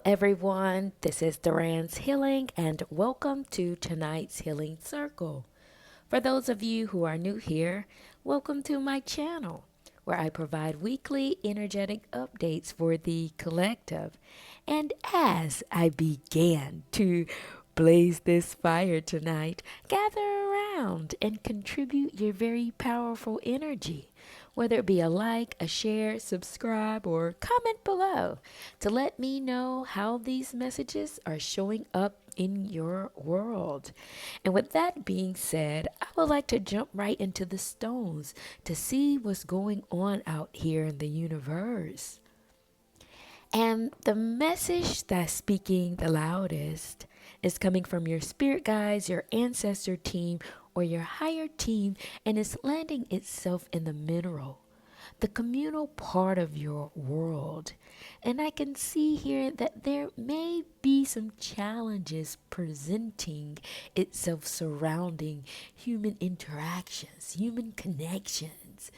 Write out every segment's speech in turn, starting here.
everyone. This is Duran's Healing, and welcome to tonight's Healing Circle. For those of you who are new here, welcome to my channel, where I provide weekly energetic updates for the collective. And as I began to blaze this fire tonight, gather around and contribute your very powerful energy, whether it be a like, a share, subscribe, or comment below to let me know how these messages are showing up in your world. And with that being said, I would like to jump right into the stones to see what's going on out here in the universe. And the message that's speaking the loudest is coming from your spirit guides, your ancestor team, or your higher team, and it's landing itself in the mineral, the communal part of your world. And I can see here that there may be some challenges presenting itself surrounding human interactions, human connections.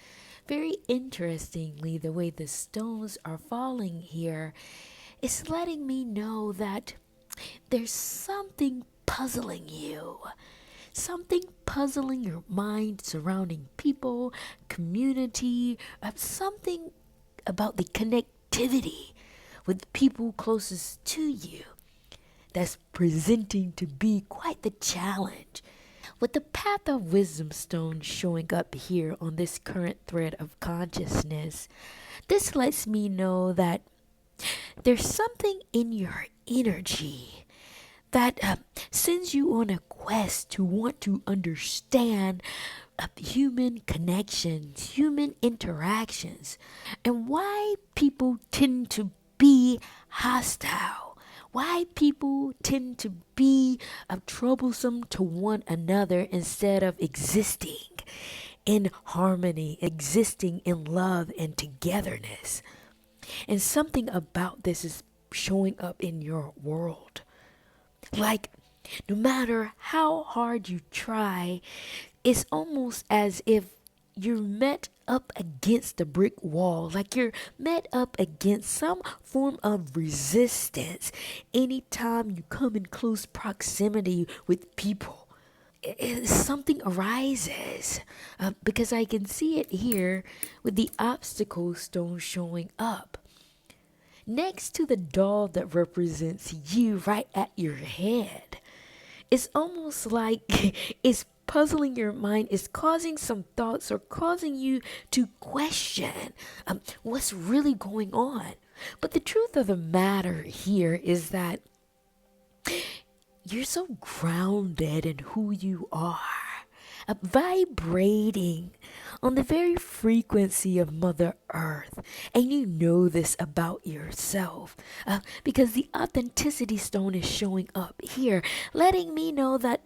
Very interestingly, the way the stones are falling here is letting me know that there's something puzzling you. Something puzzling your mind surrounding people, community, something about the connectivity with people closest to you that's presenting to be quite the challenge. With the path of wisdom stone showing up here on this current thread of consciousness, this lets me know that there's something in your energy that sends you on a quest to want to understand human connections, human interactions, and why people tend to be hostile, why people tend to be troublesome to one another instead of existing in harmony, existing in love and togetherness. And something about this is showing up in your world. Like, no matter how hard you try, it's almost as if you're met up against a brick wall, like you're met up against some form of resistance anytime you come in close proximity with people. Something arises because I can see it here with the obstacle stone showing up next to the doll that represents you right at your head. It's almost like it's puzzling your mind, it's causing some thoughts or causing you to question what's really going on. But the truth of the matter here is that you're so grounded in who you are, vibrating on the very frequency of Mother Earth. And you know this about yourself because the authenticity stone is showing up here, letting me know that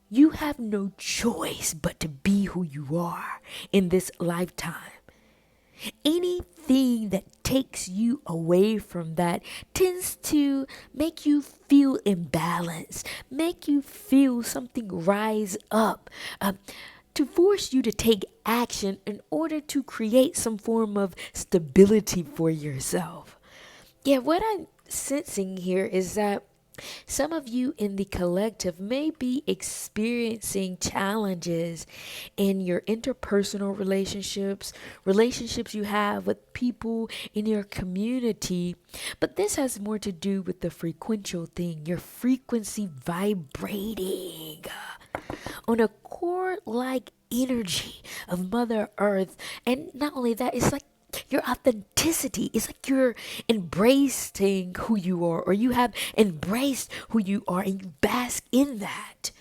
you have no choice but to be who you are in this lifetime. Anything that takes you away from that tends to make you feel imbalanced, make you feel something rise up, to force you to take action in order to create some form of stability for yourself. Yeah, what I'm sensing here is that some of you in the collective may be experiencing challenges in your interpersonal relationships, relationships you have with people in your community. But this has more to do with the frequential thing, your frequency vibrating on a core like energy of Mother Earth. And not only that, it's like your authenticity is like you're embracing who you are, or you have embraced who you are, and you bask in that.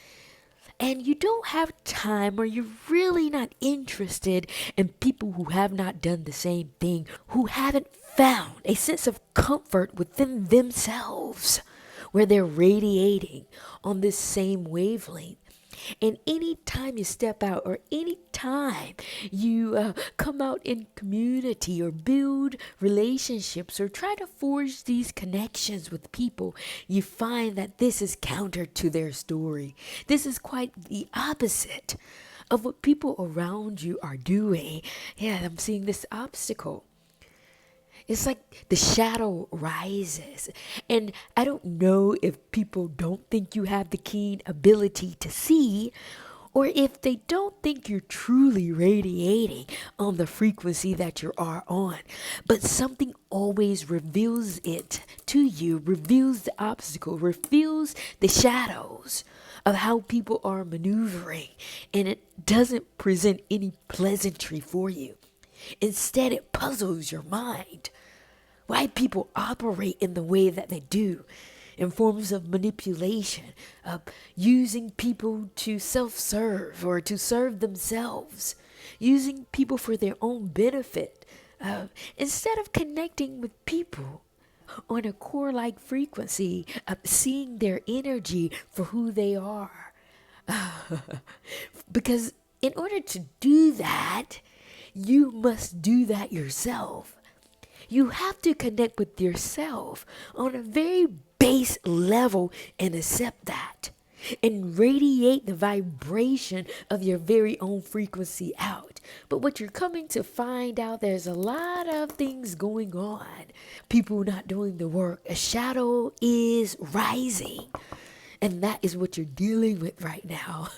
And you don't have time, or you're really not interested in people who have not done the same thing, who haven't found a sense of comfort within themselves, where they're radiating on this same wavelength. And any time you step out, or any time you come out in community or build relationships or try to forge these connections with people, you find that this is counter to their story. This is quite the opposite of what people around you are doing. Yeah, I'm seeing this obstacle. It's like the shadow rises. And I don't know if people don't think you have the keen ability to see, or if they don't think you're truly radiating on the frequency that you are on. But something always reveals it to you, reveals the obstacle, reveals the shadows of how people are maneuvering. And it doesn't present any pleasantry for you. Instead, it puzzles your mind. Why people operate in the way that they do, in forms of manipulation, of using people to self-serve or to serve themselves, using people for their own benefit, instead of connecting with people on a core-like frequency, of seeing their energy for who they are. Because in order to do that, you must do that yourself. You have to connect with yourself on a very base level and accept that. And radiate the vibration of your very own frequency out. But what you're coming to find out, there's a lot of things going on. People not doing the work. A shadow is rising. And that is what you're dealing with right now.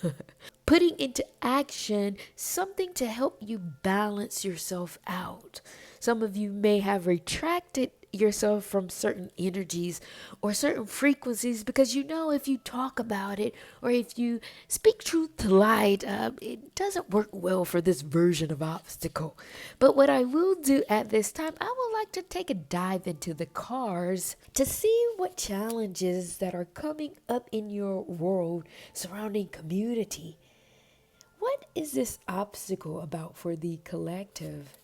Putting into action something to help you balance yourself out. Some of you may have retracted yourself from certain energies or certain frequencies because you know if you talk about it or if you speak truth to light, it doesn't work well for this version of obstacle. But what I will do at this time, I would like to take a dive into the cards to see what challenges that are coming up in your world surrounding community. What is this obstacle about for the collective?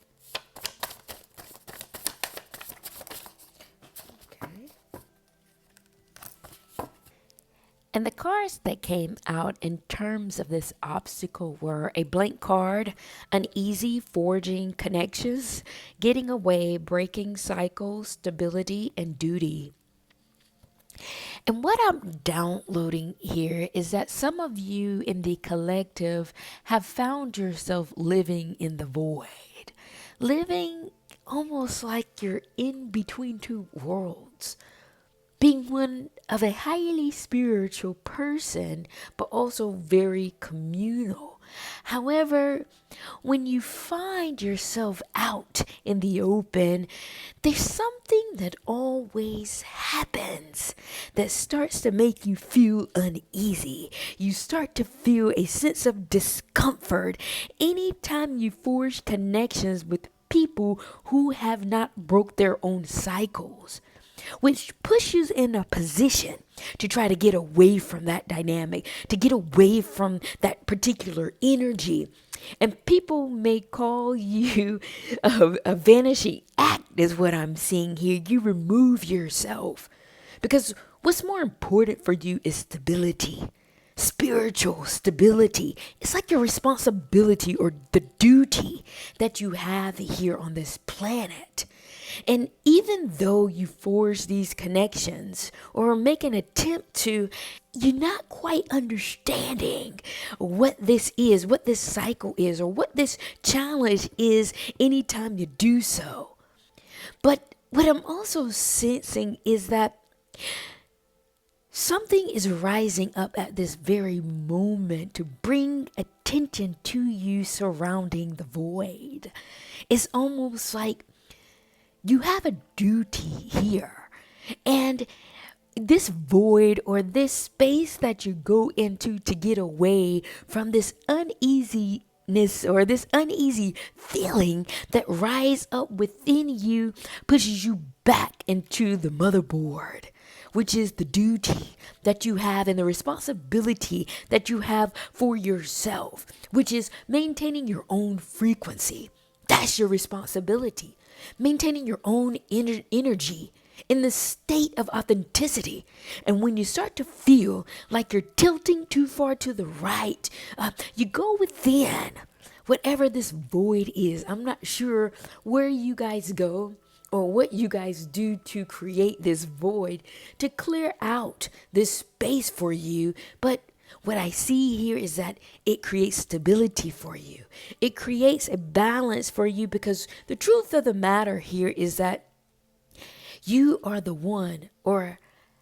And the cards that came out in terms of this obstacle were a blank card, uneasy forging connections, getting away, breaking cycles, stability, and duty. And what I'm downloading here is that some of you in the collective have found yourself living in the void, living almost like you're in between two worlds. Being one of a highly spiritual person, but also very communal. However, when you find yourself out in the open, there's something that always happens that starts to make you feel uneasy. You start to feel a sense of discomfort anytime you forge connections with people who have not broke their own cycles, which pushes in a position to try to get away from that dynamic, to get away from that particular energy. And people may call you a vanishing act, is what I'm seeing here. You remove yourself because what's more important for you is stability. Spiritual stability. It's like your responsibility or the duty that you have here on this planet. And even though you forge these connections or make an attempt to, you're not quite understanding what this is, what this cycle is, or what this challenge is anytime you do so. But what I'm also sensing is that something is rising up at this very moment to bring attention to you surrounding the void. It's almost like you have a duty here. And this void or this space that you go into to get away from this uneasiness or this uneasy feeling that rise up within you pushes you back into the motherboard, which is the duty that you have and the responsibility that you have for yourself, which is maintaining your own frequency. That's your responsibility. Maintaining your own energy in the state of authenticity. And when you start to feel like you're tilting too far to the right, you go within whatever this void is. I'm not sure where you guys go or what you guys do to create this void, to clear out this space for you. But what I see here is that it creates stability for you. It creates a balance for you because the truth of the matter here is that You are the one, or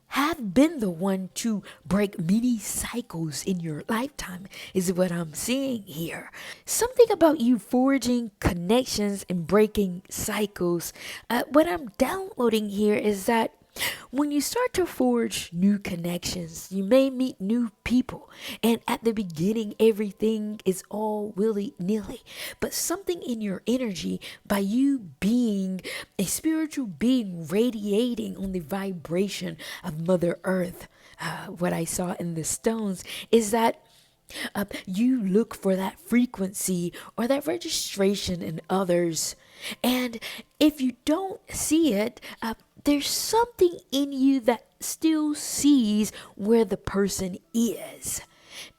have been the one, to break many cycles in your lifetime, is what I'm seeing here. Something about you forging connections and breaking cycles. What I'm downloading here is that when you start to forge new connections, you may meet new people. And at the beginning, everything is all willy nilly. But something in your energy, by you being a spiritual being radiating on the vibration of Mother Earth, what I saw in the stones is that you look for that frequency or that registration in others. And if you don't see it, there's something in you that still sees where the person is.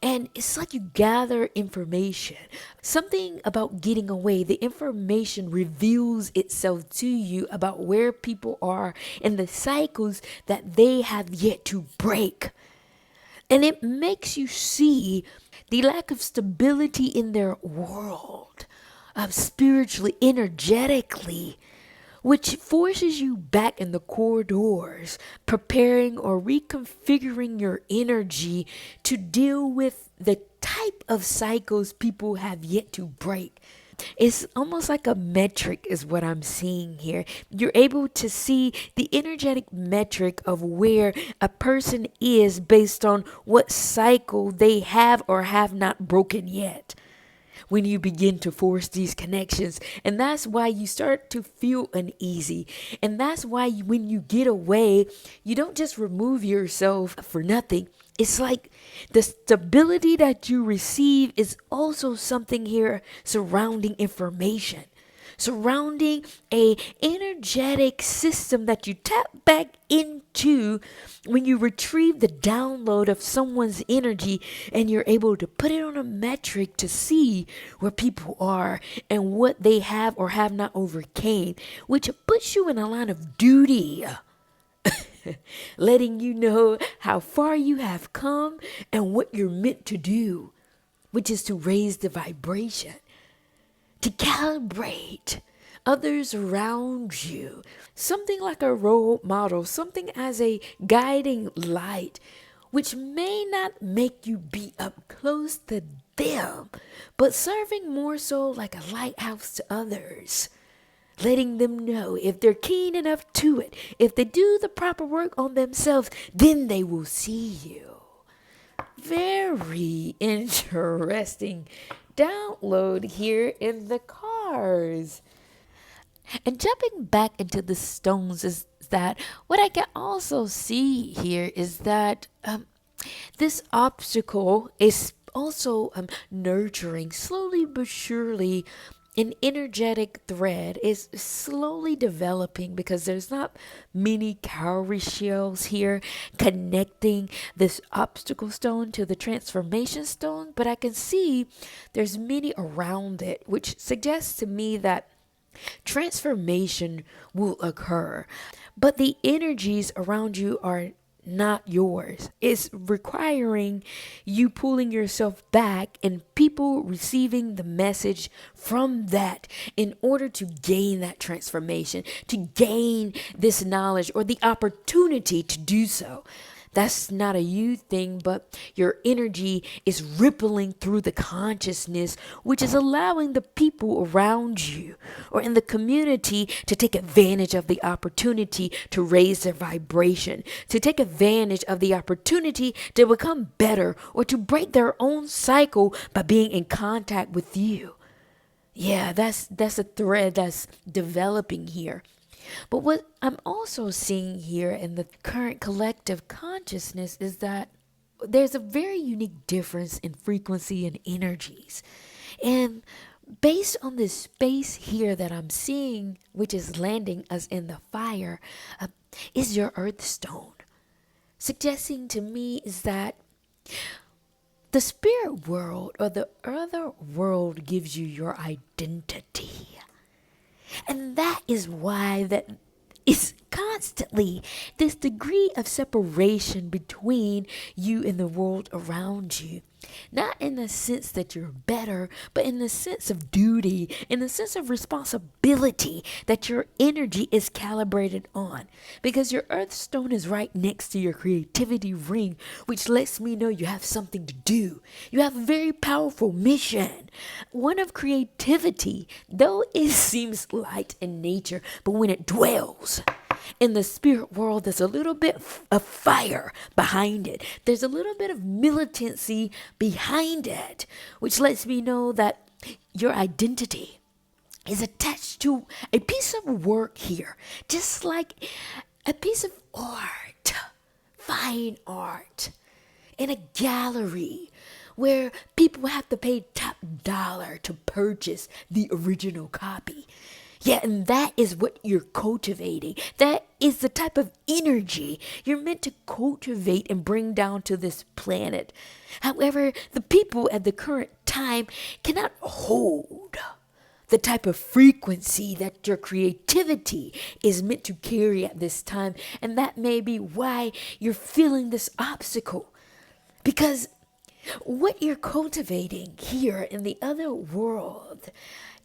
And it's like you gather information. Something about getting away, the information reveals itself to you about where people are and the cycles that they have yet to break. And it makes you see the lack of stability in their world, spiritually, energetically, which forces you back in the corridors, preparing or reconfiguring your energy to deal with the type of cycles people have yet to break. It's almost like a metric is what I'm seeing here. You're able to see the energetic metric of where a person is based on what cycle they have or have not broken yet. When you begin to force these connections, and that's why you start to feel uneasy, and that's why when you get away, you don't just remove yourself for nothing. It's like the stability that you receive is also something here surrounding information, surrounding a energetic system that you tap back into when you retrieve the download of someone's energy, and you're able to put it on a metric to see where people are and what they have or have not overcame, which puts you in a line of duty. Letting you know how far you have come and what you're meant to do, which is to raise the vibration, to calibrate others around you, something like a role model, something as a guiding light, which may not make you be up close to them, but serving more so like a lighthouse to others. Letting them know if they're keen enough to it, if they do the proper work on themselves, then they will see you. Very interesting download here in the cars. And jumping back into the stones is that what I can also see here is that this obstacle is also nurturing slowly but surely. An energetic thread is slowly developing because there's not many cowrie shells here connecting this obstacle stone to the transformation stone, but I can see there's many around it, which suggests to me that transformation will occur. But the energies around you are not yours. It's requiring you pulling yourself back and people receiving the message from that in order to gain that transformation, to gain this knowledge or the opportunity to do so. That's not a you thing, but your energy is rippling through the consciousness, which is allowing the people around you or in the community to take advantage of the opportunity to raise their vibration, to take advantage of the opportunity to become better or to break their own cycle by being in contact with you. Yeah, that's a thread that's developing here. But what I'm also seeing here in the current collective consciousness is that there's a very unique difference in frequency and energies. And based on this space here that I'm seeing, which is landing us in the fire, is your earth stone. Suggesting to me is that the spirit world or the other world gives you your identity. And that is why that is constantly this degree of separation between you and the world around you. Not in the sense that you're better, but in the sense of duty, in the sense of responsibility that your energy is calibrated on. Because your earth stone is right next to your creativity ring, which lets me know you have something to do. You have a very powerful mission. One of creativity, though it seems light in nature, but when it dwells in the spirit world, there's a little bit of fire behind it. There's a little bit of militancy behind it, which lets me know that your identity is attached to a piece of work here, just like a piece of art, fine art, in a gallery where people have to pay top dollar to purchase the original copy. Yeah, and that is what you're cultivating. That is the type of energy you're meant to cultivate and bring down to this planet. However, the people at the current time cannot hold the type of frequency that your creativity is meant to carry at this time. And that may be why you're feeling this obstacle. Because what you're cultivating here in the other world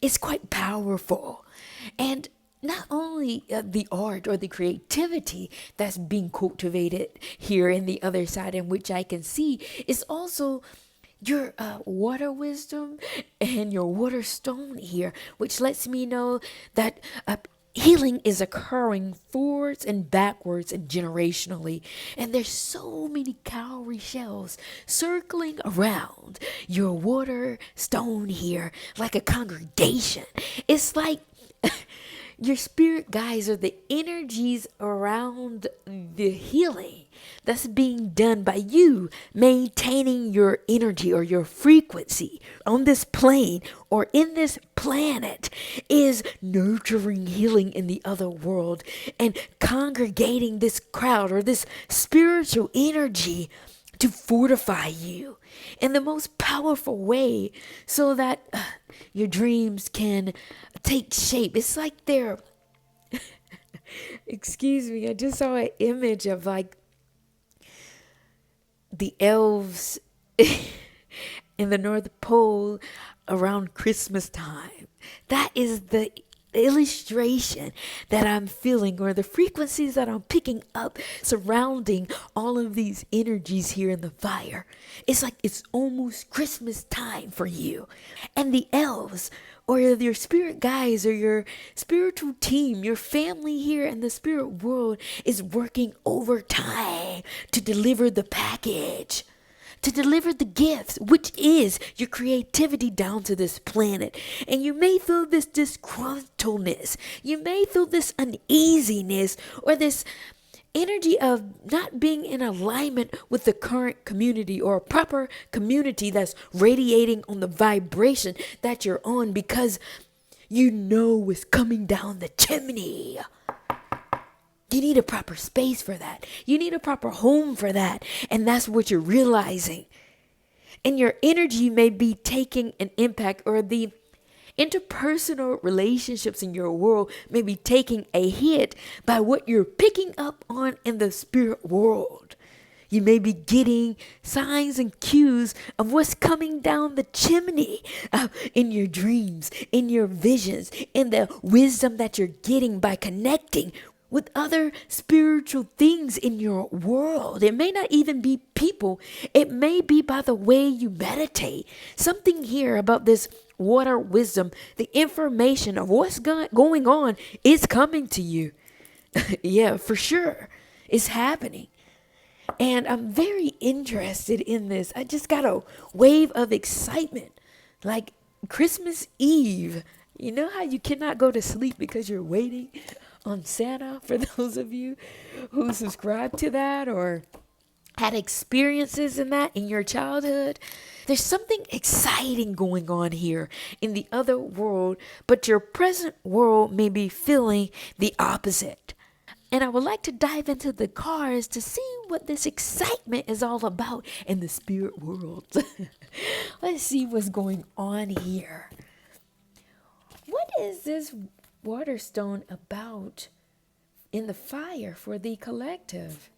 is quite powerful. And not only the art or the creativity that's being cultivated here in the other side, in which I can see, is also your water wisdom and your water stone here, which lets me know that healing is occurring forwards and backwards and generationally. And there's so many cowrie shells circling around your water stone here like a congregation. It's like your spirit guides are the energies around the healing that's being done by you maintaining your energy or your frequency on this plane or in this planet is nurturing healing in the other world and congregating this crowd or this spiritual energy to fortify you in the most powerful way so that your dreams can take shape. It's like they're, excuse me, I just saw an image of like the elves in the North Pole around Christmas time. That is the illustration that I'm feeling, or the frequencies that I'm picking up surrounding all of these energies here in the fire. It's like it's almost Christmas time for you. And the elves, or your spirit guides, or your spiritual team, your family here in the spirit world is working overtime to deliver the package, to deliver the gifts, which is your creativity down to this planet. And you may feel this disgruntledness, you may feel this uneasiness, or this energy of not being in alignment with the current community or a proper community that's radiating on the vibration that you're on, because you know it's coming down the chimney. You need a proper space for that. You need a proper home for that. And that's what you're realizing. And your energy may be taking an impact, or the interpersonal relationships in your world may be taking a hit by what you're picking up on in the spirit world. You may be getting signs and cues of what's coming down the chimney in your dreams, in your visions, in the wisdom that you're getting by connecting with other spiritual things in your world. It may not even be people. It may be by the way you meditate. Something here about this water wisdom, the information of what's going on is coming to you. Yeah, for sure. It's happening. And I'm very interested in this. I just got a wave of excitement. Like Christmas Eve. You know how you cannot go to sleep because you're waiting on Santa, for those of you who subscribe to that or had experiences in that in your childhood. There's something exciting going on here in the other world, but your present world may be feeling the opposite. And I would like to dive into the cards to see what this excitement is all about in the spirit world. Let's see what's going on here. What is this Waterstone about in the fire for the collective?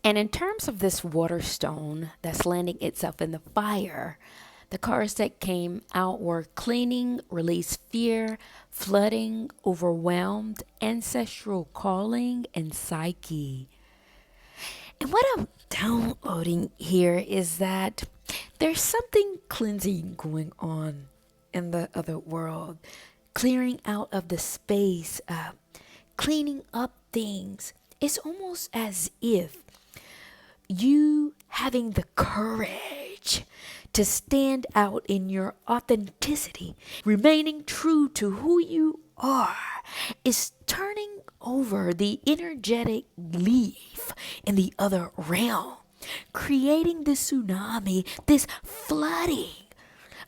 And in terms of this water stone that's landing itself in the fire, the cards that came out were cleaning, release fear, flooding, overwhelmed, ancestral calling, and psyche. And what I'm downloading here is that there's something cleansing going on in the other world, clearing out of the space, cleaning up things. It's almost as if you having the courage to stand out in your authenticity, remaining true to who you are, is turning over the energetic leaf in the other realm, creating this tsunami, this flooding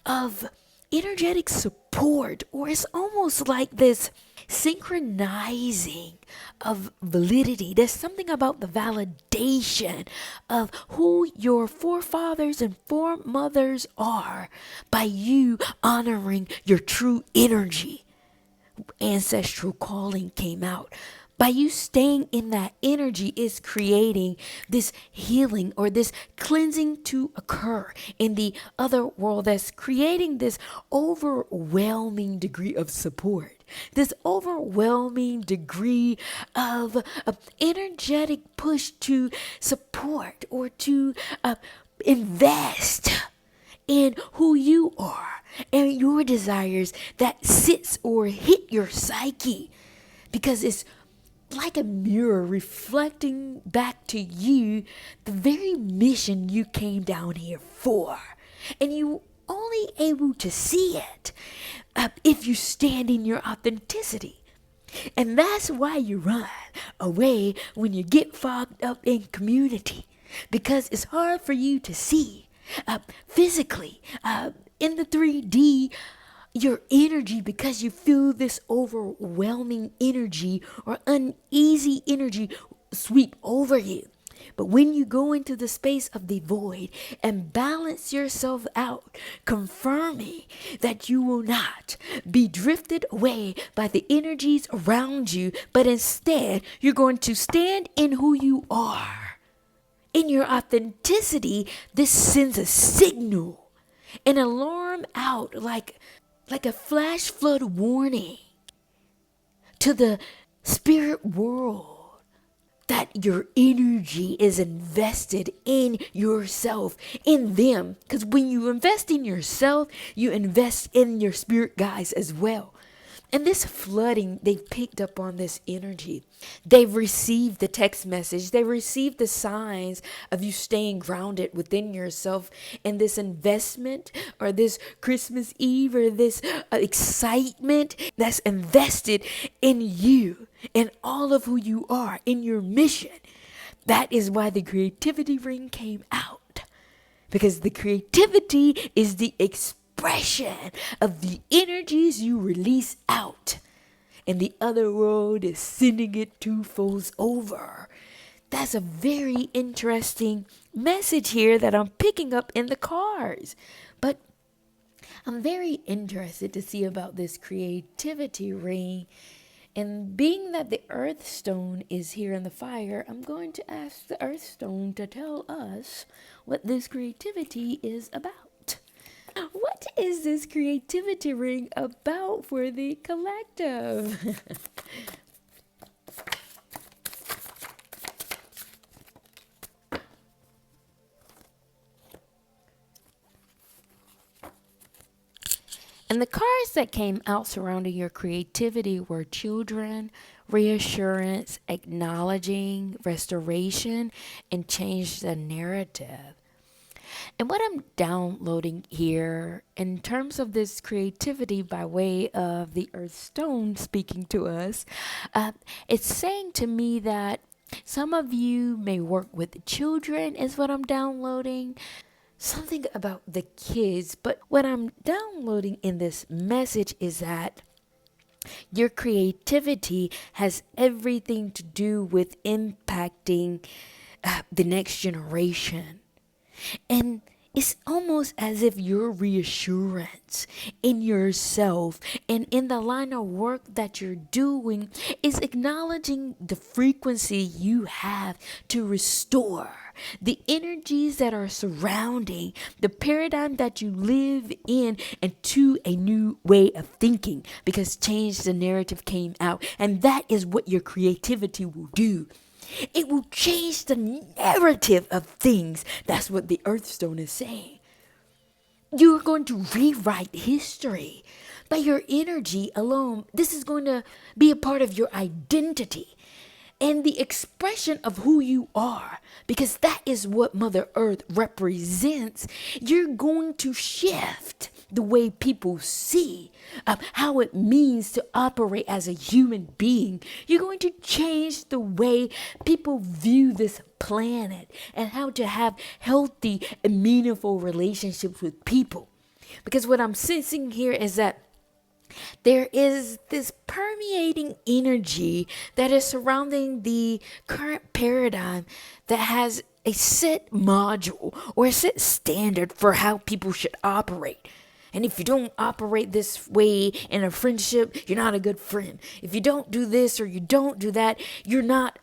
of energetic support, or it's almost like this synchronizing of validity. There's something about the validation of who your forefathers and foremothers are by you honoring your true energy. Ancestral calling came out. By you staying in that energy is creating this healing or this cleansing to occur in the other world that's creating this overwhelming degree of support, this overwhelming degree of energetic push to support or to invest in who you are and your desires that sits or hit your psyche, because it's like a mirror reflecting back to you the very mission you came down here for. And you only able to see it if you stand in your authenticity. And that's why you run away when you get fogged up in community, because it's hard for you to see physically in the 3D your energy, because you feel this overwhelming energy or uneasy energy sweep over you. But when you go into the space of the void and balance yourself out, confirming that you will not be drifted away by the energies around you, but instead you're going to stand in who you are. In your authenticity, this sends a signal, an alarm out like a flash flood warning to the spirit world that your energy is invested in yourself, in them. Because when you invest in yourself, you invest in your spirit guides as well. And this flooding, they picked up on this energy. They've received the text message. They received the signs of you staying grounded within yourself, and this investment or this Christmas Eve or this excitement that's invested in you and all of who you are, in your mission. That is why the creativity ring came out. Because the creativity is the expression of the energies you release out, and the other world is sending it twofolds over. That's a very interesting message here that I'm picking up in the cards. But I'm very interested to see about this creativity ring. And being that the earth stone is here in the fire, I'm going to ask the earth stone to tell us what this creativity is about. What is this creativity ring about for the collective? And the cards that came out surrounding your creativity were children, reassurance, acknowledging, restoration, and change the narrative. And what I'm downloading here in terms of this creativity by way of the earth stone speaking to us, it's saying to me that some of you may work with children is what I'm downloading. Something about the kids. But what I'm downloading in this message is that your creativity has everything to do with impacting the next generation. And It's almost as if your reassurance in yourself and in the line of work that you're doing is acknowledging the frequency you have to restore the energies that are surrounding the paradigm that you live in and to a new way of thinking, because change the narrative came out, and that is what your creativity will do. It will change the narrative of things. That's what the Earthstone is saying. You're going to rewrite history by your energy alone. This is going to be a part of your identity and the expression of who you are, because that is what Mother Earth represents. You're going to shift the way people see how it means to operate as a human being. You're going to change the way people view this planet and how to have healthy and meaningful relationships with people. Because what I'm sensing here is that there is this permeating energy that is surrounding the current paradigm that has a set module or a set standard for how people should operate. And if you don't operate this way in a friendship, you're not a good friend. If you don't do this or you don't do that, you're not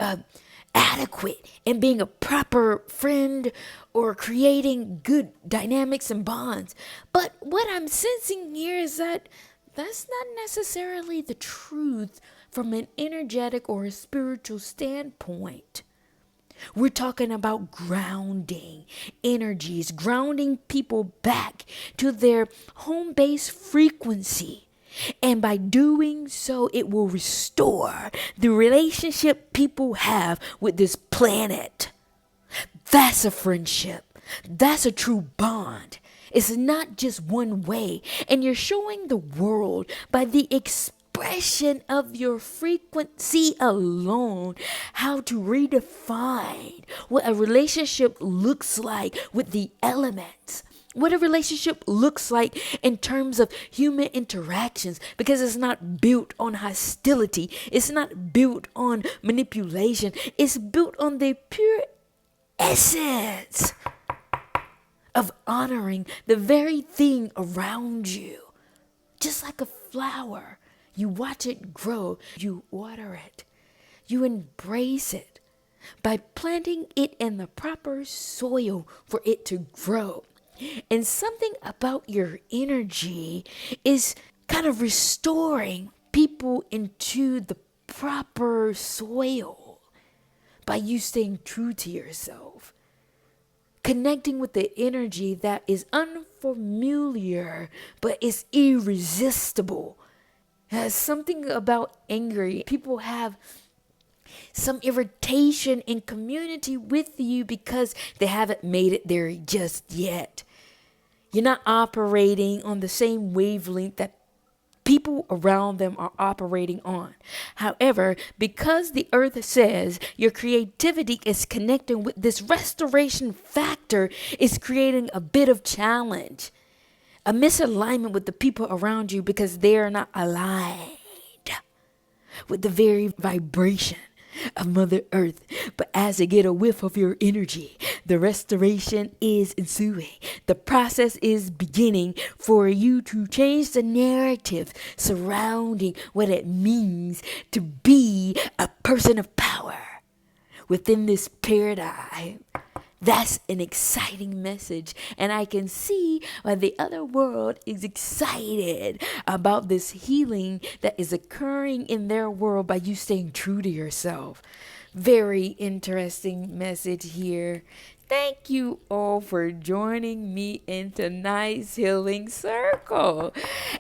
adequate in being a proper friend or creating good dynamics and bonds. But what I'm sensing here is that that's not necessarily the truth from an energetic or a spiritual standpoint. We're talking about grounding energies, grounding people back to their home base frequency. And by doing so, it will restore the relationship people have with this planet. That's a friendship. That's a true bond. It's not just one way. And you're showing the world by the expression of your frequency alone how to redefine what a relationship looks like with the elements. What a relationship looks like in terms of human interactions, because it's not built on hostility. It's not built on manipulation. It's built on the pure essence of honoring the very thing around you. Just like a flower, you watch it grow, you water it, you embrace it by planting it in the proper soil for it to grow. And something about your energy is kind of restoring people into the proper soil by you staying true to yourself. Connecting with the energy that is unfamiliar but is irresistible. Has something about angry. People have some irritation in community with you because they haven't made it there just yet. You're not operating on the same wavelength that people around them are operating on. However, because the earth says your creativity is connecting with this restoration factor, is creating a bit of challenge, a misalignment with the people around you because they are not aligned with the very vibration of Mother Earth. But as they get a whiff of your energy, the restoration is ensuing. The process is beginning for you to change the narrative surrounding what it means to be a person of power within this paradigm. That's an exciting message, and I can see why the other world is excited about this healing that is occurring in their world by you staying true to yourself. Very interesting message here. Thank you all for joining me in tonight's healing circle.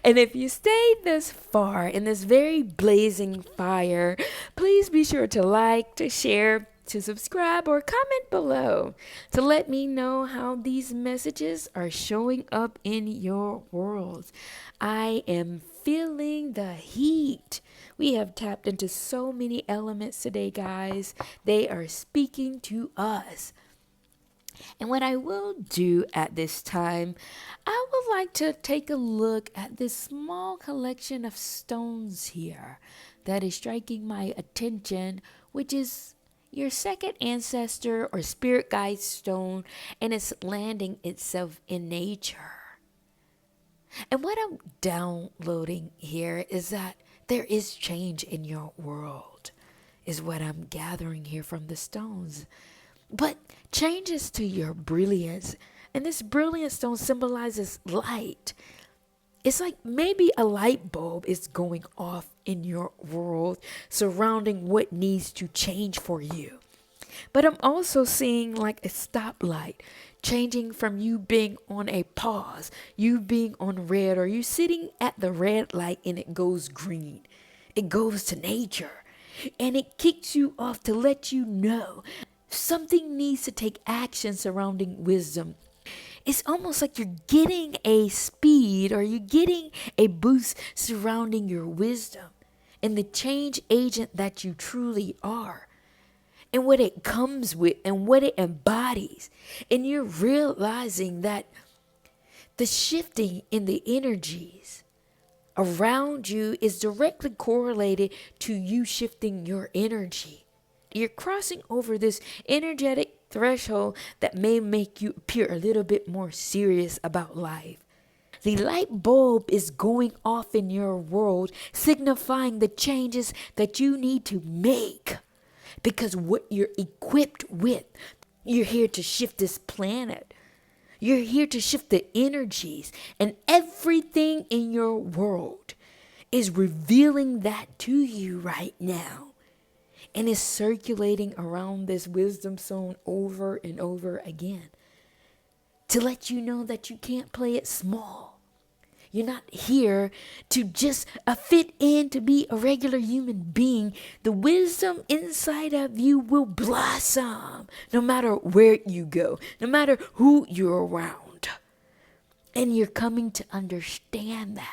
And if you stayed this far in this very blazing fire, please be sure to like, to share, to subscribe, or comment below to let me know how these messages are showing up in your world. I am feeling the heat. We have tapped into so many elements today, guys. They are speaking to us. And what I will do at this time, I would like to take a look at this small collection of stones here that is striking my attention, which is your second ancestor or spirit guide stone, and it's landing itself in nature. And what I'm downloading here is that there is change in your world, is what I'm gathering here from the stones. But changes to your brilliance. And this brilliant stone symbolizes light. It's like maybe a light bulb is going off in your world surrounding what needs to change for you. But I'm also seeing like a stoplight changing from you being on a pause, you being on red, or you sitting at the red light and it goes green. It goes to nature and it kicks you off to let you know something needs to take action surrounding wisdom. It's almost like you're getting a speed or you're getting a boost surrounding your wisdom and the change agent that you truly are and what it comes with and what it embodies. And you're realizing that the shifting in the energies around you is directly correlated to you shifting your energy. You're crossing over this energetic threshold that may make you appear a little bit more serious about life. The light bulb is going off in your world, signifying the changes that you need to make. Because what you're equipped with, you're here to shift this planet. You're here to shift the energies, and everything in your world is revealing that to you right now. And is circulating around this wisdom zone over and over again to let you know that you can't play it small. You're not here to just fit in to be a regular human being. The wisdom inside of you will blossom no matter where you go, no matter who you're around. And you're coming to understand that.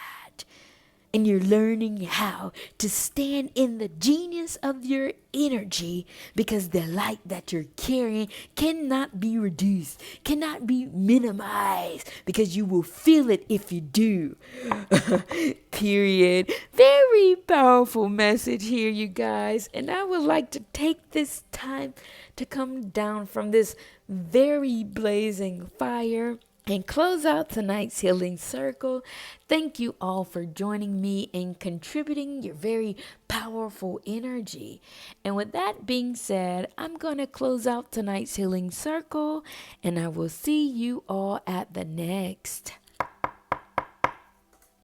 And you're learning how to stand in the genius of your energy because the light that you're carrying cannot be reduced, cannot be minimized because you will feel it if you do. Period. Very powerful message here, you guys. And I would like to take this time to come down from this very blazing fire and close out tonight's healing circle. Thank you all for joining me and contributing your very powerful energy. And with that being said, I'm going to close out tonight's healing circle, and I will see you all at the next.